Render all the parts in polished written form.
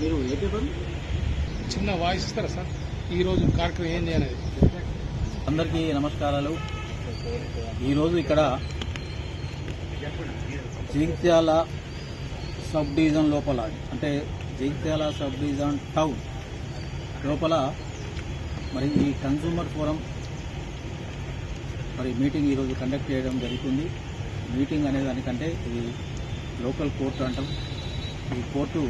మీరు ఏ పేపర్ చిన్న వాయిస్ ఇస్తారా సార్? ఈరోజు కార్యక్రమం ఏం చేయాలి? అందరికీ నమస్కారాలు. ఈరోజు ఇక్కడ జగిత్యాల సబ్ డివిజన్ లోపల, అంటే జగిత్యాల సబ్ డివిజన్ టౌన్ లోపల మరి ఈ కన్సూమర్ ఫోరం మరి మీటింగ్ ఈరోజు కండక్ట్ చేయడం జరుగుతుంది. మీటింగ్ అనే దానికంటే ఇది లోకల్ కోర్టు అంటాం. ఈ కోర్టు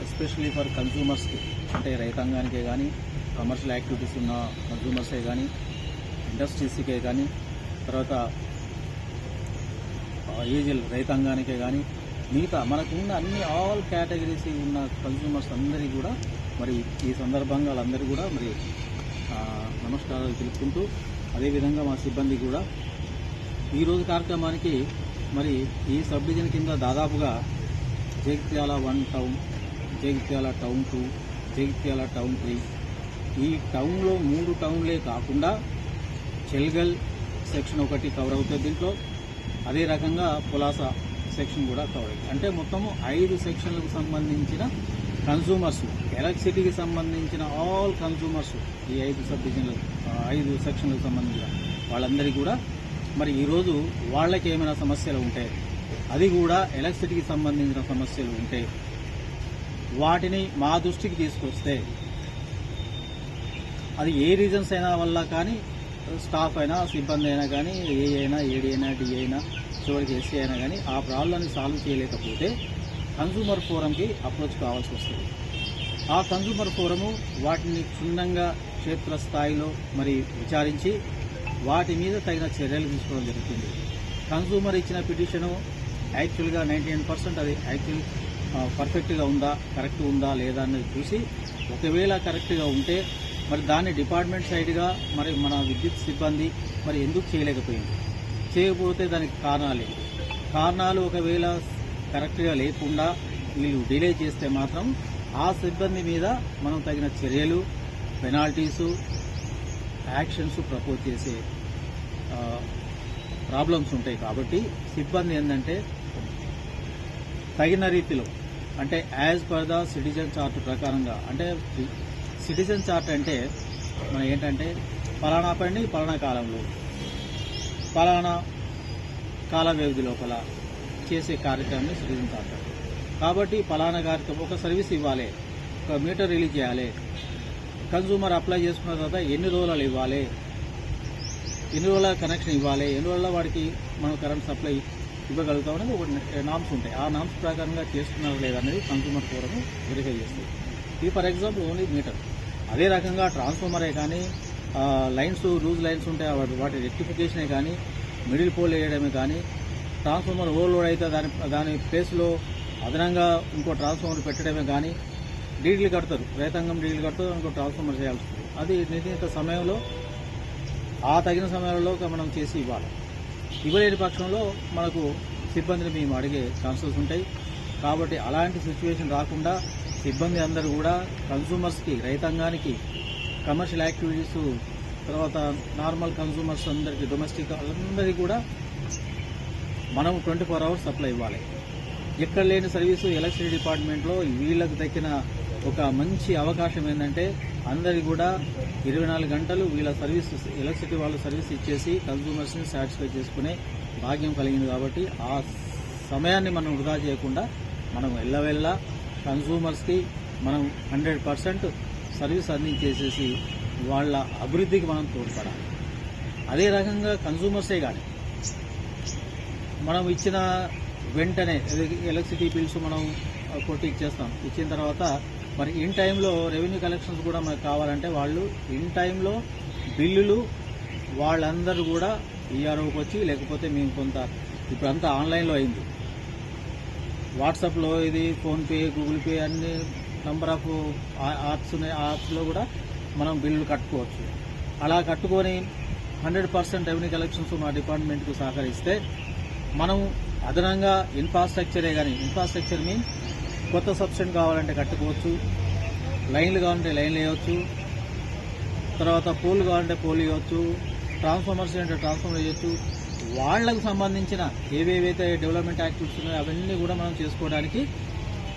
ఎస్పెషలీ ఫర్ కన్సూమర్స్కి, అంటే రైతాంగానికే కానీ, కమర్షియల్ యాక్టివిటీస్ ఉన్న కన్సూమర్సే కానీ, ఇండస్ట్రీస్కే కానీ, తర్వాత ఏజల్ రైతాంగానికే కానీ, మిగతా మనకున్న అన్ని ఆల్ కేటగిరీస్ ఉన్న కన్సూమర్స్ అందరికీ కూడా మరి ఈ సందర్భంగా వాళ్ళందరూ కూడా మరి నమస్కారాలు తెలుపుకుంటూ, అదేవిధంగా మా సిబ్బంది కూడా ఈరోజు కార్యక్రమానికి మరి ఈ సబ్ డివిజన్ కింద దాదాపుగా Jagtial 1 town, Jagtial town 2, Jagtial town 3, ఈ టౌన్లో 3 టౌన్లే కాకుండా చెల్గల్ సెక్షన్ 1 కవర్ అవుతుంది దీంట్లో. అదే రకంగా పులాస సెక్షన్ కూడా కవర్ అవుతుంది. అంటే మొత్తము 5 సెక్షన్లకు సంబంధించిన కన్సూమర్స్, ఎలక్ట్రిసిటీకి సంబంధించిన ఆల్ కన్సూమర్స్, ఈ 5 సబ్ డివిజన్లు 5 సెక్షన్లకు సంబంధించిన వాళ్ళందరికీ కూడా మరి ఈరోజు వాళ్ళకి ఏమైనా సమస్యలు ఉంటే, అది కూడా ఎలక్ట్రిసిటీకి సంబంధించిన సమస్యలు ఉంటే వాటిని మా దృష్టికి తీసుకొస్తే, అది ఏ రీజన్స్ అయినా వల్ల కానీ, స్టాఫ్ అయినా, సిబ్బంది అయినా కానీ, ఏ అయినా, ఏడీ అయినా, డి అయినా, చివరికి ఎస్సీ అయినా కానీ ఆ ప్రాబ్లమ్ని సాల్వ్ చేయలేకపోతే కన్సూమర్ ఫోరంకి అప్రోచ్ కావాల్సి వస్తుంది. ఆ కన్సూమర్ ఫోరము వాటిని క్షుణ్ణంగా క్షేత్రస్థాయిలో మరి విచారించి వాటి మీద తగిన చర్యలు తీసుకోవడం జరుగుతుంది. కన్సూమర్ ఇచ్చిన పిటిషను యాక్చువల్గా 99% అది యాక్చువల్ పర్ఫెక్ట్గా ఉందా, కరెక్ట్ ఉందా లేదా అనేది చూసి, ఒకవేళ కరెక్ట్గా ఉంటే మరి దాన్ని డిపార్ట్మెంట్ సైడ్గా మరి మన విద్యుత్ సిబ్బంది మరి ఎందుకు చేయలేకపోయింది, చేయకపోతే దానికి కారణాలు ఒకవేళ కరెక్ట్గా లేకుండా వీళ్ళు డిలే చేస్తే మాత్రం ఆ సిబ్బంది మీద మనం తగిన చర్యలు, పెనాల్టీసు, యాక్షన్స్ ప్రపోజ్ చేసే ప్రాబ్లమ్స్ ఉంటాయి. కాబట్టి సిబ్బంది ఏంటంటే తగిన రీతిలో, అంటే as per the citizen chart ప్రకారంగా, అంటే సిటిజన్ చార్ట్ అంటే మనం ఏంటంటే పలానా పని పలానా కాలంలో పలానా కాల వ్యవధి లోపల చేసే కార్యక్రమాన్ని సిటిజన్ చార్ట్. కాబట్టి పలానా కార్యక్రమం ఒక సర్వీస్ ఇవ్వాలి, ఒక మీటర్ రిలీజ్ చేయాలి, కన్సూమర్ అప్లై చేసుకున్న తర్వాత ఎన్ని రోజులు ఇవ్వాలి, ఎన్ని రోజుల కనెక్షన్ ఇవ్వాలి, ఎన్ని రోజుల వాడికి మనం కరెంట్ సప్లై ఇవ్వగలుగుతాం అనేది ఒక నామ్స్ ఉంటాయి. ఆ నామ్స్ ప్రకారంగా చేస్తున్నారు లేదనేది కన్సూమర్ ఫోరం వెరిఫై చేస్తుంది. ఇది ఫర్ ఎగ్జాంపుల్ ఓన్లీ మీటర్. అదే రకంగా ట్రాన్స్ఫార్మరే కానీ, లైన్స్ లూజ్ లైన్స్ ఉంటాయి వాటి రెక్టిఫికేషనే కానీ, మిడిల్ పోల్ వేయడమే కానీ, ట్రాన్స్ఫార్మర్ ఓవర్లోడ్ అయితే దాని ప్లేస్లో అదనంగా ఇంకో ట్రాన్స్ఫార్మర్ పెట్టడమే కానీ, డీడీలు కడతారు, రైతాంగం డీడీలు కడతారు, ఇంకో ట్రాన్స్ఫార్మర్ చేయాల్సి ఉంటుంది. అది నిర్ణీత సమయంలో ఆ తగిన సమయంలో మనం చేసి ఇవ్వాలి. ఇవ్వలేని పక్షంలో మనకు సిబ్బందిని మేము అడిగే ఛాన్సెస్ ఉంటాయి. కాబట్టి అలాంటి సిచ్యువేషన్ రాకుండా సిబ్బంది అందరూ కూడా కన్సూమర్స్కి, రైతాంగానికి, కమర్షియల్ యాక్టివిటీస్, తర్వాత నార్మల్ కన్సూమర్స్ అందరికీ, డొమెస్టిక్ అందరికీ కూడా మనం 24 hours సప్లై ఇవ్వాలి. ఎక్కడ లేని సర్వీసు ఎలక్ట్రిసిటీ డిపార్ట్మెంట్లో వీళ్ళకు దక్కిన ఒక మంచి అవకాశం ఏంటంటే అందరికీ కూడా 24 గంటలు వీళ్ళ సర్వీస్, ఎలక్ట్రిసిటీ వాళ్ళు సర్వీస్ ఇచ్చేసి కన్సూమర్స్ని సాటిస్ఫై చేసుకునే భాగ్యం కలిగింది. కాబట్టి ఆ సమయాన్ని మనం వృధా చేయకుండా మనం ఎల్లవెల్లా కన్సూమర్స్కి మనం 100% సర్వీస్ అందించేసేసి వాళ్ళ అభివృద్ధికి మనం తోడ్పడాలి. అదే రకంగా కన్సూమర్సే కానీ మనం ఇచ్చిన వెంటనే ఎలక్ట్రిసిటీ బిల్స్ మనం కొట్టి ఇచ్చేస్తాం. ఇచ్చిన తర్వాత మరి ఇన్ టైంలో రెవెన్యూ కలెక్షన్స్ కూడా మనకు కావాలంటే వాళ్ళు ఇన్ టైంలో బిల్లులు వాళ్ళందరూ కూడా ఈఆర్ఓకి వచ్చి, లేకపోతే మేము కొంత ఇప్పుడంతా ఆన్లైన్లో అయింది, వాట్సాప్లో ఇది ఫోన్పే, గూగుల్ పే అన్ని నంబర్ ఆఫ్ యాప్స్ ఉన్నాయి. ఆ యాప్స్లో కూడా మనం బిల్లులు కట్టుకోవచ్చు. అలా కట్టుకొని 100% రెవెన్యూ కలెక్షన్స్ మా డిపార్ట్మెంట్కు సహకరిస్తే మనం అదనంగా ఇన్ఫ్రాస్ట్రక్చరే కానీ, ఇన్ఫ్రాస్ట్రక్చర్ మీన్ కొత్త సబ్స్టెంట్ కావాలంటే కట్టుకోవచ్చు, లైన్లు కావాలంటే లైన్లు వేయవచ్చు, తర్వాత పోల్ కావాలంటే పోల్ వేయవచ్చు, ట్రాన్స్ఫార్మర్స్ అంటే ట్రాన్స్ఫార్మర్ వేయవచ్చు. వాళ్లకు సంబంధించిన ఏవేవైతే డెవలప్మెంట్ యాక్టివిటీస్ ఉన్నాయో అవన్నీ కూడా మనం చేసుకోవడానికి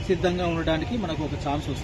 సిద్ధంగా ఉండడానికి మనకు ఒక ఛాన్స్ వస్తుంది.